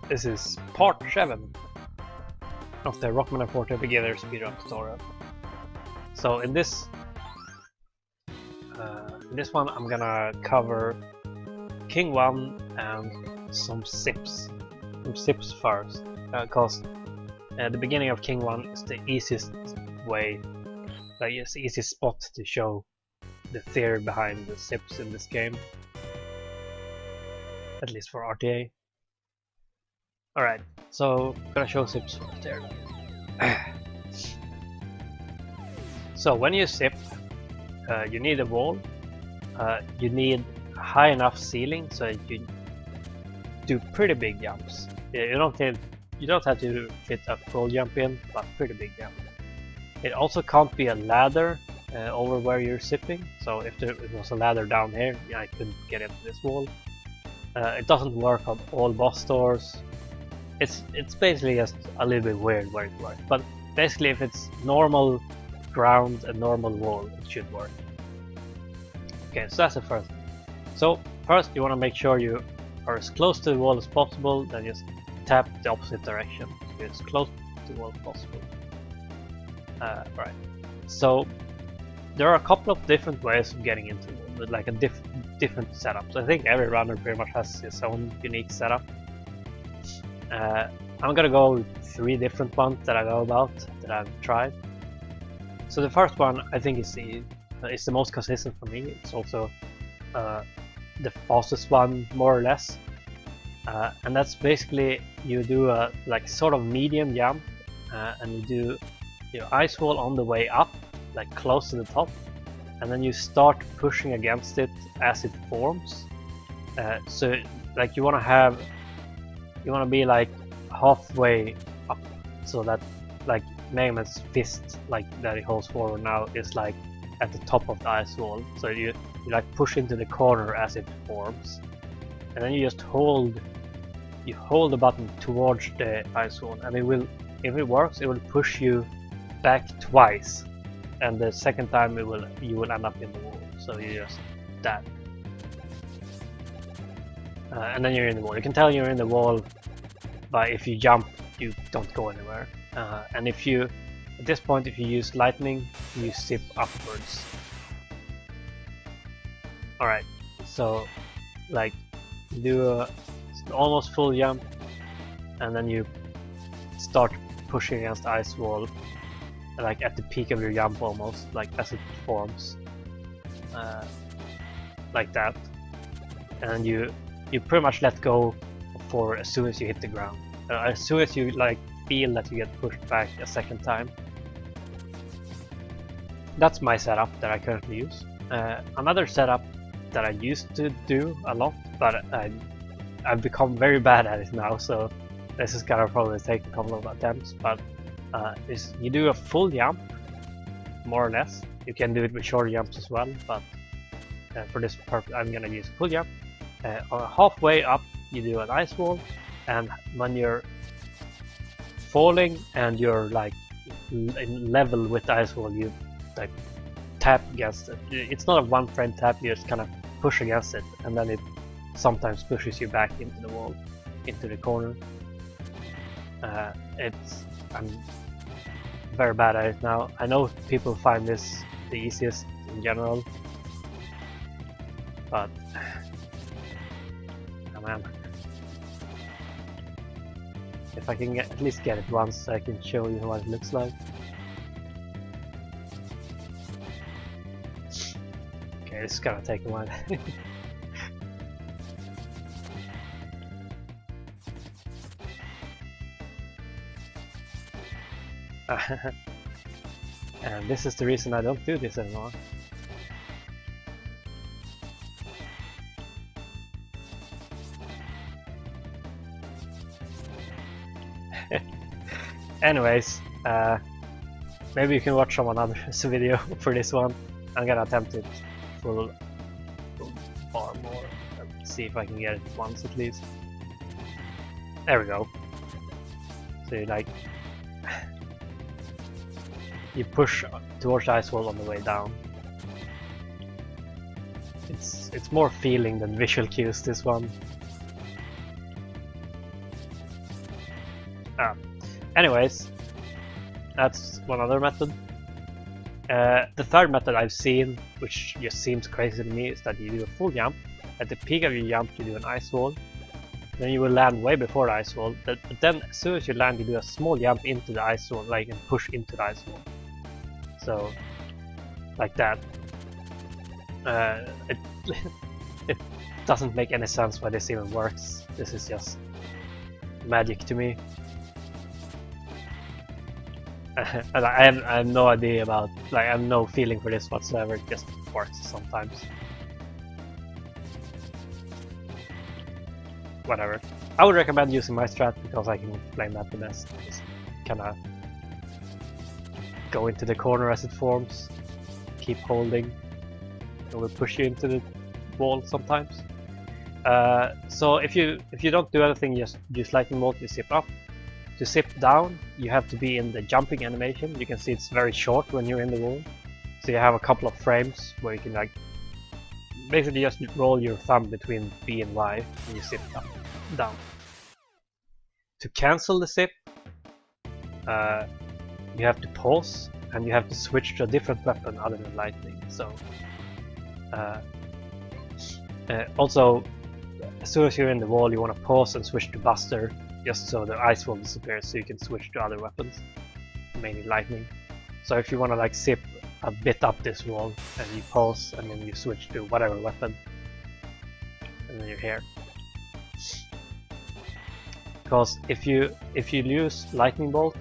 This is part 7 of the Rockman Forte beginner speedrun tutorial. So in this one I'm gonna cover King 1 and some sips. Some sips first, because the beginning of King 1 is the easiest way, like it's the easiest spot to show the theory behind the sips in this game. At least for RTA. Alright, so I'm gonna show sips first there. So when you sip, you need a wall. You need a high enough ceiling so that you do pretty big jumps. You don't have to fit a full jump in, but pretty big jump. It also can't be a ladder over where you're sipping. So if there was a ladder down here, I couldn't get into this wall. It doesn't work on all boss doors. It's basically just a little bit weird where it works. But basically, if it's normal ground and normal wall, it should work. Okay, so that's the first thing. So first, you want to make sure you are as close to the wall as possible. Then just tap the opposite direction. So as close to the wall as possible. Right. So there are a couple of different ways of getting into the wall, with like a different setups. I think every runner pretty much has his own unique setup. I'm gonna go with 3 different ones that I know about, that I've tried. So the first one I think is the most consistent for me. It's also the fastest one, more or less. And that's basically you do a like sort of medium jump, and you do your ice wall on the way up, like close to the top, and then you start pushing against it as it forms. So like you want to be like halfway up, so that like Megaman's fist, like that he holds forward now, is like at the top of the ice wall. So you like push into the corner as it forms, and then you just hold the button towards the ice wall, and it will, if it works, it will push you back twice, and the second time you will end up in the wall. So you just that. And then you're in the wall. You can tell you're in the wall by if you jump, you don't go anywhere. And at this point, if you use lightning, you sip upwards. Alright, so like you do an almost full jump, and then you start pushing against the ice wall, like at the peak of your jump almost, like as it forms. Like that. And you pretty much let go for as soon as you hit the ground. As soon as you like feel that you get pushed back a second time. That's my setup that I currently use. Another setup that I used to do a lot, but I've become very bad at it now, so this is gonna probably take a couple of attempts, but is you do a full jump, more or less. You can do it with shorter jumps as well, but for this purpose I'm gonna use a full jump. Halfway up you do an ice wall, and when you're falling and you're like in level with the ice wall, you like tap against it. It's not a one frame tap, you just kind of push against it, and then it sometimes pushes you back into the wall, into the corner. I'm very bad at it now. I know people find this the easiest in general, but oh man, if I can at least get it once, I can show you what it looks like. Okay, this is gonna take a while. And this is the reason I don't do this anymore. Anyways, maybe you can watch someone else's video for this one. I'm gonna attempt it full far more and see if I can get it once at least. There we go. So you like you push towards the ice wall on the way down. It's more feeling than visual cues, this one. Anyways, that's one other method. The third method I've seen, which just seems crazy to me, is that you do a full jump. At the peak of your jump, you do an ice wall. Then you will land way before the ice wall. But then, as soon as you land, you do a small jump into the ice wall, like, and push into the ice wall. So, like that. It doesn't make any sense why this even works. This is just magic to me. And I have no idea about, like, I have no feeling for this whatsoever. It just works sometimes. Whatever. I would recommend using my strat because I can explain that the best. Just kinda go into the corner as it forms, keep holding, it will push you into the wall sometimes. So if you don't do anything, just use lightning bolt, you zip up. To zip down, you have to be in the jumping animation. You can see it's very short when you're in the wall. So you have a couple of frames where you can, like, basically just roll your thumb between B and Y and you zip down. To cancel the zip, you have to pause and you have to switch to a different weapon other than lightning. So also, as soon as you're in the wall, you want to pause and switch to Buster, just so the ice wall disappears, so you can switch to other weapons, mainly lightning. So if you want to, like, zip a bit up this wall, and you pause, and then you switch to whatever weapon, and then you're here. Because if you use lightning bolt,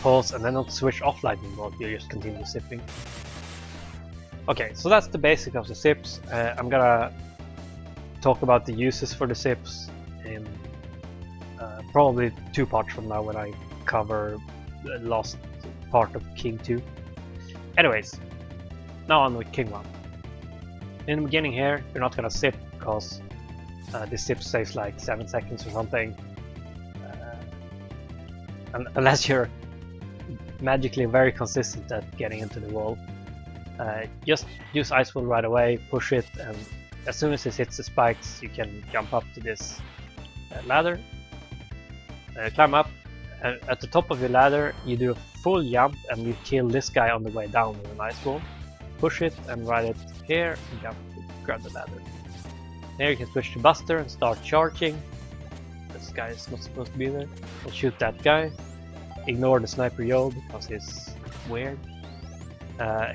pause, and then not switch off lightning bolt, you just continue zipping. Okay, so that's the basic of the zips. I'm gonna talk about the uses for the zips in probably 2 parts from now when I cover the last part of King 2. Anyways, now on with King 1. In the beginning here, you're not gonna zip because this zip takes like 7 seconds or something. Unless you're magically very consistent at getting into the wall. Just use Ice Wall right away, push it, and as soon as it hits the spikes, you can jump up to this ladder, climb up, and at the top of your ladder, you do a full jump and you kill this guy on the way down with an Ice Wall. Push it and ride it here, and jump to grab the ladder. There you can switch to Buster and start charging. This guy is not supposed to be there. And shoot that guy. Ignore the sniper yo because he's weird.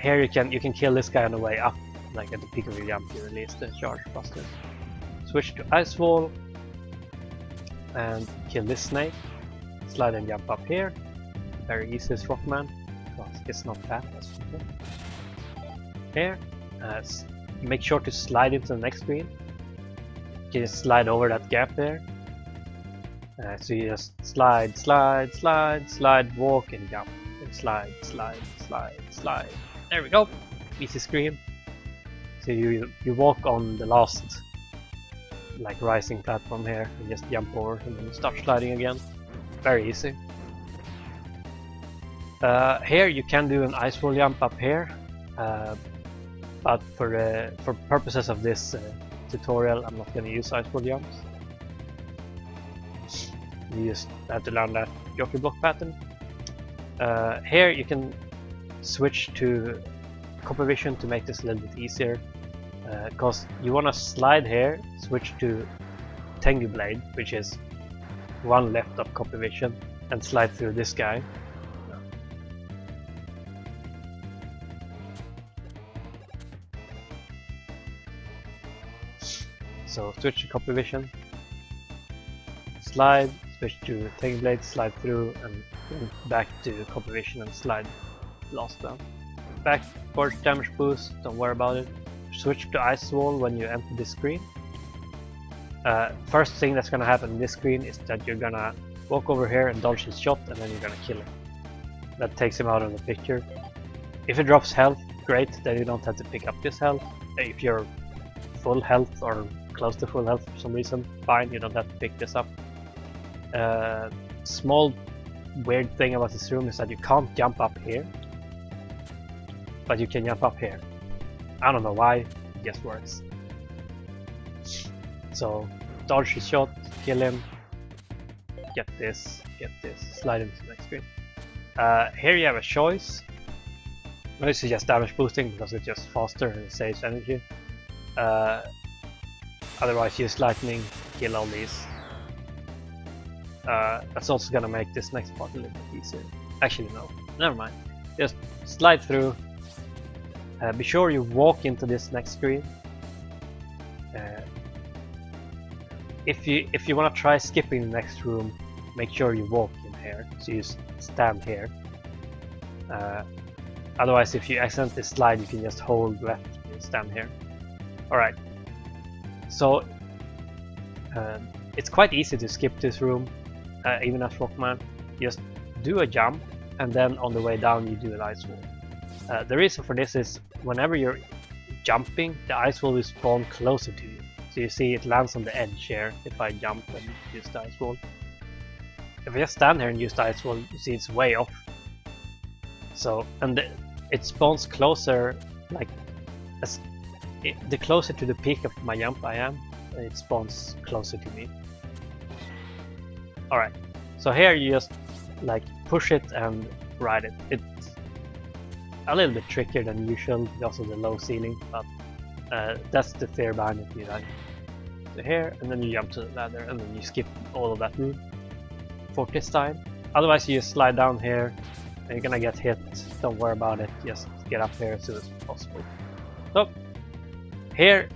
Here you can kill this guy on the way up, like at the peak of your jump you release the charge Buster. Switch to Ice Wall and kill this snake. Slide and jump up here. Very easy as Rockman because it's not bad as before. Here, make sure to slide into the next screen. You can just slide over that gap there. So you just slide, walk and jump. And slide. There we go. Easy screen. So you walk on the last, like, rising platform here and just jump over and then start sliding again. Very easy. Here you can do an Ice Wall jump up here, but for purposes of this tutorial, I'm not going to use Ice Wall jumps. You just have to learn that Joka block pattern. Here you can switch to Copper Vision to make this a little bit easier, because you want to slide here, switch to Tengu Blade, which is one left of Copper Vision, and slide through this guy. So switch to Copper Vision, slide, switch to Tengu Blade, slide through, and then back to Copper Vision and slide last down. Back for damage boost, don't worry about it. Switch to Ice Wall when you enter this screen. First thing that's gonna happen in this screen is that you're gonna walk over here and dodge his shot, and then you're gonna kill him. That takes him out of the picture. If it drops health, great, then you don't have to pick up this health. If you're full health or close to full health for some reason, fine, you don't have to pick this up. Small weird thing about this room is that you can't jump up here, but you can jump up here. I don't know why, it just works. So dodge his shot, kill him, get this, slide into the next screen. Here you have a choice. This is just damage boosting because it's just faster and it saves energy. Otherwise use lightning, kill all these. That's also gonna make this next part a little bit easier. Actually no, never mind. Just slide through. Be sure you walk into this next screen. If you want to try skipping the next room, make sure you walk in here. So you stand here. Otherwise, if you accidentally slide, you can just hold left and stand here. Alright. So it's quite easy to skip this room, even as Rockman. Just do a jump, and then on the way down you do an ice wall. The reason for this is whenever you're jumping, the ice wall will spawn closer to you. So you see it lands on the edge here if I jump and use the ice wall. If I just stand here and use the ice wall, you see it's way off. So, and it spawns closer, like the closer to the peak of my jump I am, it spawns closer to me. Alright, so here you just like push it and ride it. It's a little bit trickier than usual because of the low ceiling, but that's the fear behind it. You like so here, and then you jump to the ladder, and then you skip all of that room Forte style. Otherwise, you just slide down here, and you're gonna get hit. Don't worry about it. Just get up here as soon as possible. So here,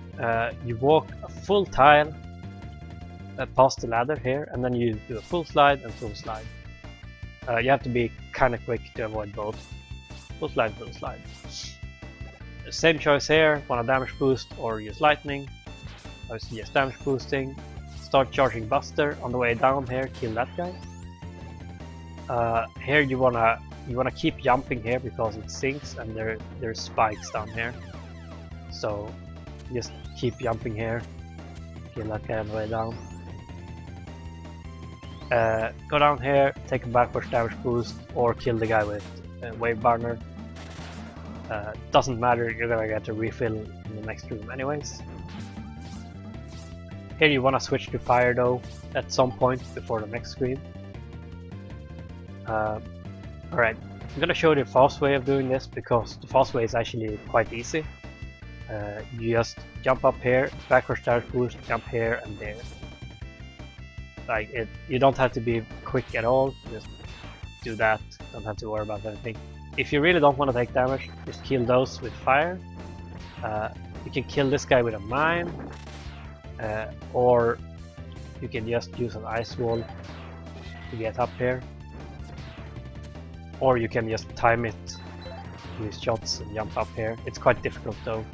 you walk a full tile past the ladder here, and then you do a full slide and full slide. You have to be kind of quick to avoid both. Full slide, full slide. Same choice here, want a damage boost or use lightning. I would suggest damage boosting. Start charging Buster on the way down here, kill that guy. Here you wanna keep jumping here because it sinks and there's spikes down here. So just keep jumping here, kill that guy on the way down. Go down here, take a backwards damage boost or kill the guy with wave burner. Doesn't matter, you're gonna get a refill in the next room anyways. Here you wanna switch to fire though at some point before the next screen. Alright, I'm gonna show you the fast way of doing this because the fast way is actually quite easy. You just jump up here, backwards damage boost, jump here and there. Like you don't have to be quick at all, just do that, don't have to worry about anything. If you really don't want to take damage, just kill those with fire. You can kill this guy with a mine, or you can just use an ice wall to get up here. Or you can just time it, use shots and jump up here. It's quite difficult though,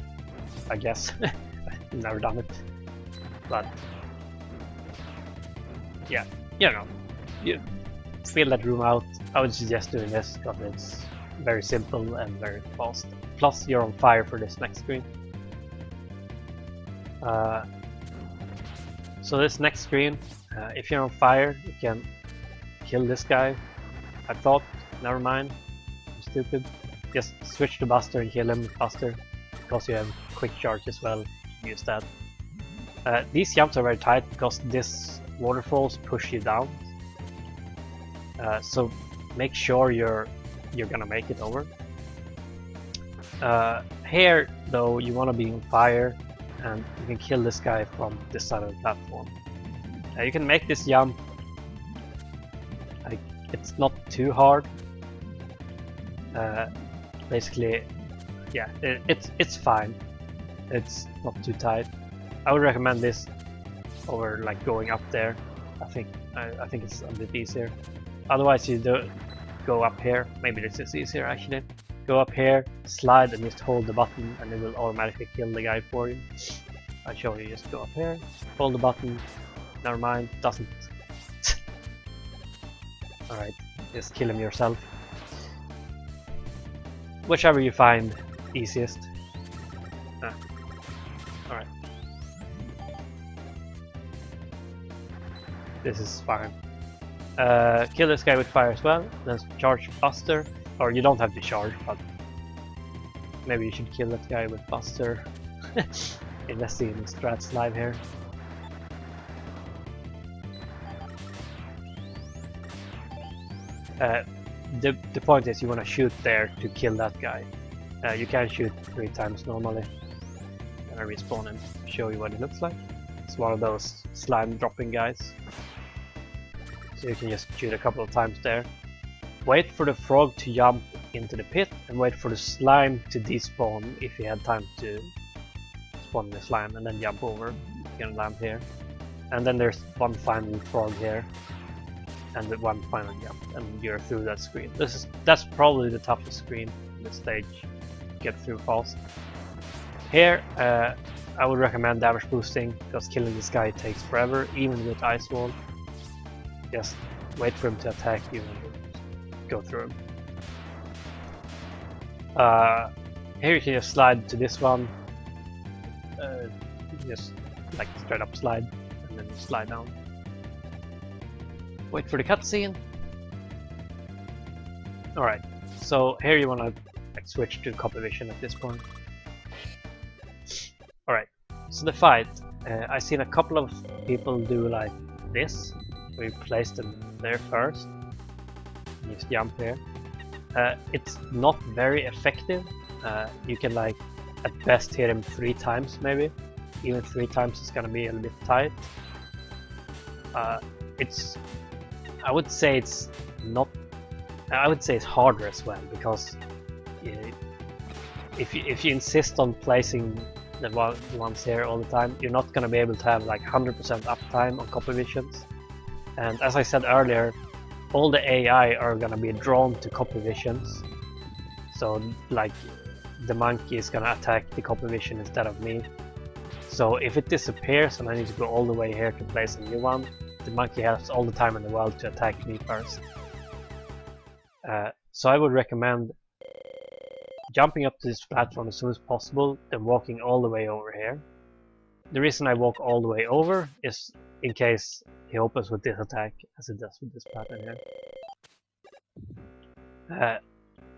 I guess. I've never done it. But yeah, you know, you fill that room out. I would suggest doing this because it's very simple and very fast. Plus you're on fire for this next screen. So this next screen, if you're on fire, you can kill this guy. I thought, never mind, I'm stupid. Just switch to Buster and kill him with Buster. Because you have quick charge as well, use that. These jumps are very tight because this waterfalls push you down. So make sure you're gonna make it over. Here though, you want to be on fire and you can kill this guy from this side of the platform. You can make this jump, like, it's not too hard. Basically, yeah, it's fine. It's not too tight. I would recommend this over like going up there. I think it's a bit easier. Otherwise, you do go up here. Maybe this is easier actually. Go up here, slide, and just hold the button, and it will automatically kill the guy for you. I'll show you. Just go up here, hold the button. Never mind, doesn't. Alright, just kill him yourself. Whichever you find easiest. Alright. This is fine. Kill this guy with fire as well, then charge Buster. Or you don't have to charge, but maybe you should kill that guy with Buster. Investing in strats live here. The point is you want to shoot there to kill that guy. You can shoot 3 times normally. I'm gonna respawn and show you what it looks like. It's one of those slime dropping guys. So you can just shoot a couple of times there. Wait for the frog to jump into the pit and wait for the slime to despawn if you had time to spawn the slime, and then jump over. You can land here. And then there's one final frog here. And one final jump, and you're through that screen. That's probably the toughest screen in this stage. Get through fast. Here, I would recommend damage boosting because killing this guy takes forever, even with ice wall. Just wait for him to attack you and go through him. Here you can just slide to this one. Just like straight up slide, and then slide down. Wait for the cutscene. Alright, so here you want to like, switch to copy vision at this point. Alright, so the fight. I've seen a couple of people do like this, where you place them there first. And just jump here. It's not very effective. You can like at best hit him 3 times maybe. Even 3 times is gonna be a little bit tight. I would say it's not. I would say it's harder as well because if you insist on placing the ones here all the time, you're not gonna be able to have like 100% uptime on copy visions. And as I said earlier, all the AI are gonna be drawn to copy visions. So like the monkey is gonna attack the copy vision instead of me. So if it disappears and I need to go all the way here to place a new one, the monkey has all the time in the world to attack me first. So I would recommend jumping up to this platform as soon as possible, then walking all the way over here. The reason I walk all the way over is in case he opens with this attack, as it does with this pattern here.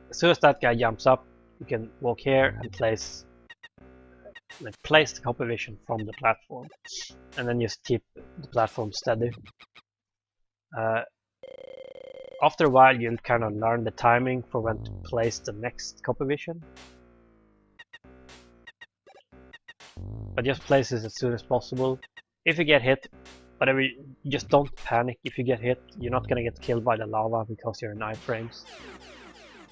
As soon as that guy jumps up, you can walk here and place the copy vision from the platform, and then just keep the platform steady. After a while you'll kind of learn the timing for when to place the next copy vision. But just place it as soon as possible. If you get hit, whatever, just don't panic if you get hit. You're not gonna get killed by the lava because you're in iframes.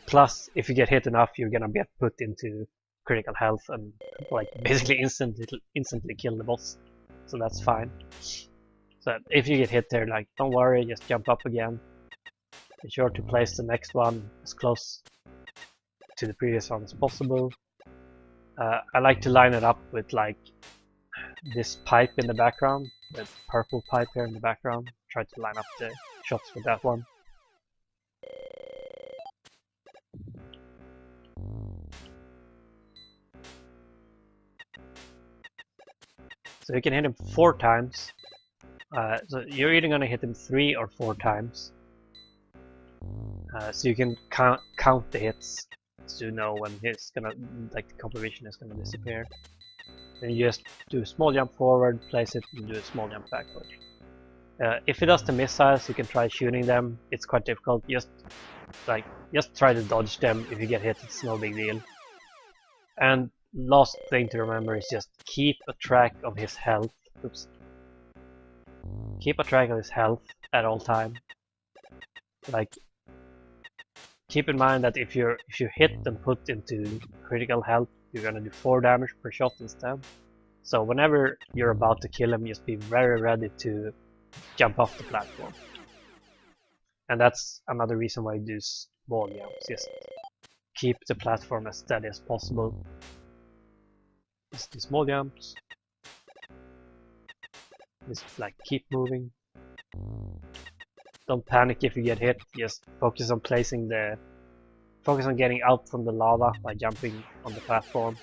Plus, if you get hit enough, you're gonna get put into critical health and like basically instantly kill the boss. So that's fine. So if you get hit there, like don't worry, just jump up again. Be sure to place the next one as close to the previous one as possible. I like to line it up with like this pipe in the background, the purple pipe here in the background. Try to line up the shots with that one. So you can hit him 4 times. So you're either gonna hit him 3 or 4 times. So you can count the hits to know when it's gonna, like the copy vision is gonna disappear. Then you just do a small jump forward, place it, and do a small jump backward. If it does the missiles, you can try shooting them. It's quite difficult. Just try to dodge them. If you get hit, it's no big deal. And last thing to remember is just keep a track of his health. Oops. Keep a track of his health at all time. Like, keep in mind that if you hit and put into critical health, you're gonna do 4 damage per shot instead. So whenever you're about to kill him, just be very ready to jump off the platform. And that's another reason why you do small jumps. Just keep the platform as steady as possible. Just do small jumps. Just like keep moving. Don't panic if you get hit. Just focus on getting out from the lava by jumping on the platform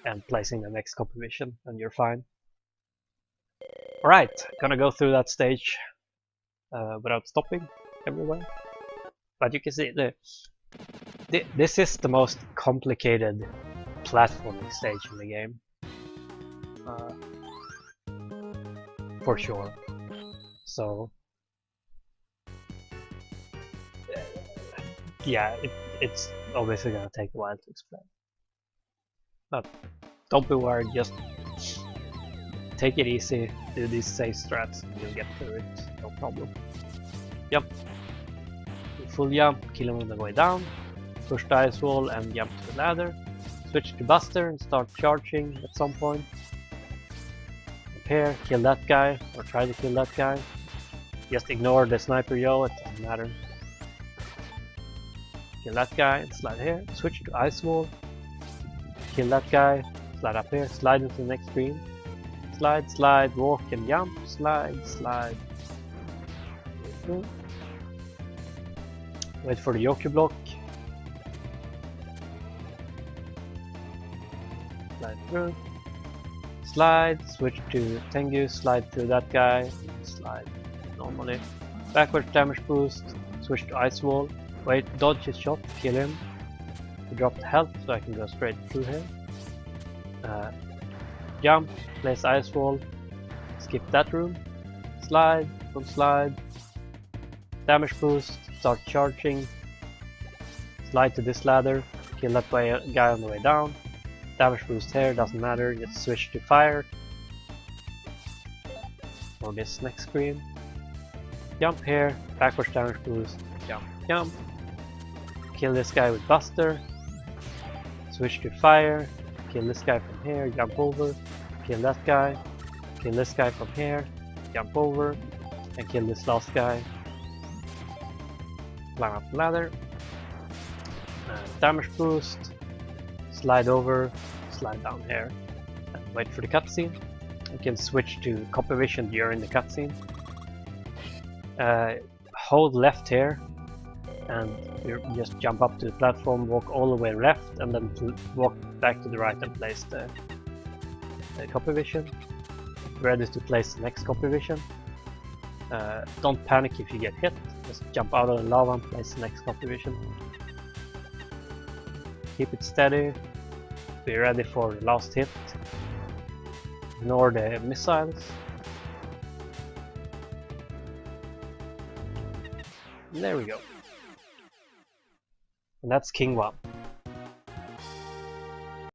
and placing the next copy vision, and you're fine. Alright, gonna go through that stage without stopping everywhere. But you can see this is the most complicated platforming stage in the game. For sure. So yeah, it's obviously gonna take a while to explain. But don't be worried, just take it easy, do these safe strats, and you'll get through it, no problem. Jump. Full jump, kill him on the way down, push the ice wall and jump to the ladder. Switch to Buster and start charging at some point. Up here, kill that guy, or try to kill that guy. Just ignore the sniper yo, it doesn't matter. Kill that guy and slide here. Switch to ice wall. Kill that guy, slide up here, slide into the next screen. Slide, slide, walk and jump, slide, slide. Wait for the Joka block. Slide through. Slide, switch to Tengu, slide through that guy, slide normally. Backwards damage boost, switch to ice wall. Wait, dodge his shot, kill him. Drop the health so I can go straight through here. Jump, place ice wall, skip that room. Slide, full slide. Damage boost, start charging. Slide to this ladder, kill that guy on the way down. Damage boost here, doesn't matter, just switch to fire. For this next screen. Jump here, backwards damage boost, jump, jump. Kill this guy with Buster. Switch to fire, kill this guy from here, jump over. Kill that guy, kill this guy from here, jump over. And kill this last guy. Climb up the ladder. Damage boost. Slide over, slide down here, and wait for the cutscene. You can switch to copy vision during the cutscene. Hold left here, and you just jump up to the platform, walk all the way left, and then walk back to the right and place the copy vision. Ready to place the next copy vision. Don't panic if you get hit, just jump out of the lava and place the next copy vision. Keep it steady, be ready for the last hit, ignore the missiles. And there we go. And that's King 1.